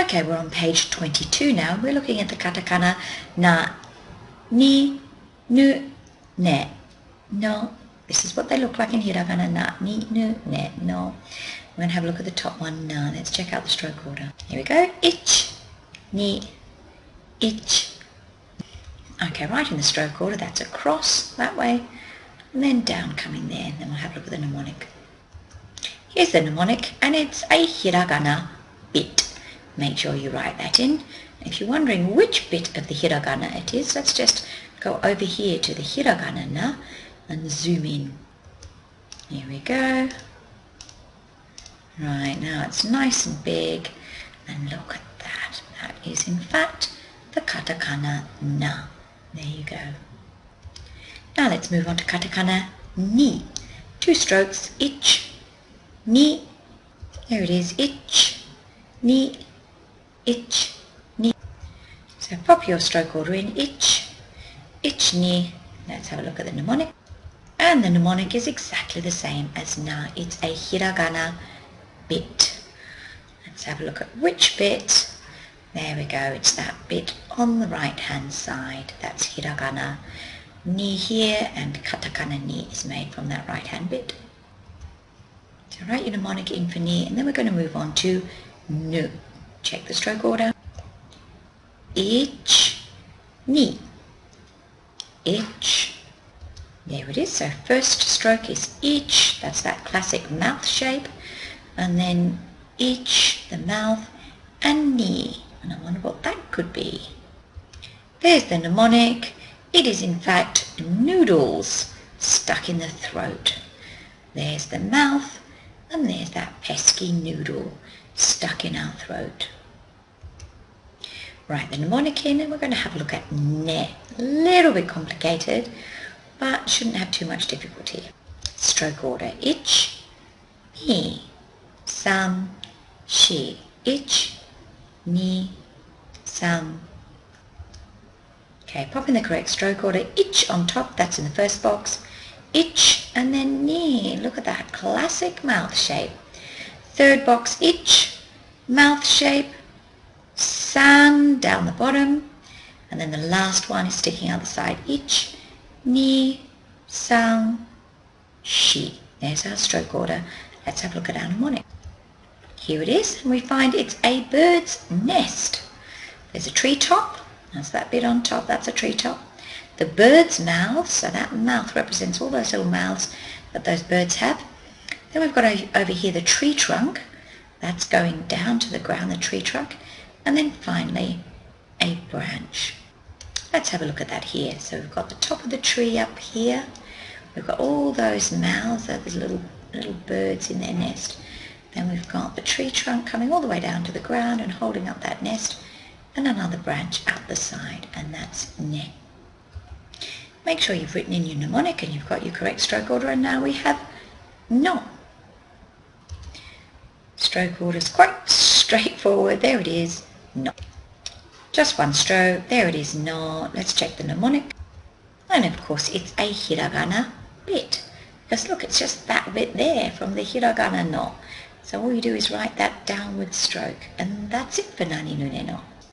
Okay, we're on page 22 now. We're looking at the katakana na, ni, nu, ne, no. This is what they look like in hiragana, na, ni, nu, ne, no. We're going to have a look at the top one now. Let's check out the stroke order. Here we go. Ich, ni, ich. Okay, right in the stroke order, that's across that way, and then down coming there, and then we'll have a look at the mnemonic. Here's the mnemonic, and it's a hiragana bit. Make sure you write that in. If you're wondering which bit of the hiragana it is, let's just go over here to the hiragana na and zoom in. Here we go. Right, now it's nice and big, and look at that. That is in fact the katakana na. There you go. Now let's move on to katakana ni. 2 strokes, ich, ni. There it is, ich, ni, ich, ni. So pop your stroke order in, ich, ni. Let's have a look at the mnemonic. And the mnemonic is exactly the same as na. It's a hiragana bit. Let's have a look at which bit. There we go, it's that bit on the right hand side. That's hiragana ni here, and katakana ni is made from that right hand bit. So write your mnemonic in for ni, and then we're going to move on to nu. Check the stroke order. Ich, ni. Ich. There it is. So first stroke is ich, that's that classic mouth shape, and then ich, the mouth, and ni. And I wonder what that could be. There's the mnemonic. It is in fact noodles stuck in the throat. There's the mouth, and there's that pesky noodle stuck in our throat. Write the mnemonic in, and we're going to have a look at ne. A little bit complicated, but shouldn't have too much difficulty. Stroke order. Ich, ni, sam, shi. Ich, ni, sam. Okay, pop in the correct stroke order. Ich on top, that's in the first box. Ich, and then ni. Look at that classic mouth shape. Third box, ich, mouth shape, san down the bottom, and then the last one is sticking out the side. Ich, ni, sang, shi. There's our stroke order. Let's have a look at our mnemonic. Here it is, and we find it's a bird's nest. There's a tree top, that's that bit on top, that's a tree top. The bird's mouth, so that mouth represents all those little mouths that those birds have. Then we've got over here the tree trunk, that's going down to the ground, the tree trunk. And then finally a branch. Let's have a look at that here. So we've got the top of the tree up here. We've got all those mouths, those little birds in their nest. Then we've got the tree trunk coming all the way down to the ground and holding up that nest, and another branch out the side, and that's ne. Make sure you've written in your mnemonic and you've got your correct stroke order, and now we have no. Stroke order is quite straightforward. There it is, no. Just one stroke, there it is, no. Let's check the mnemonic. And of course it's a hiragana bit. Because look, it's just that bit there from the hiragana no. So all you do is write that downward stroke, and that's it for nani nu ne no.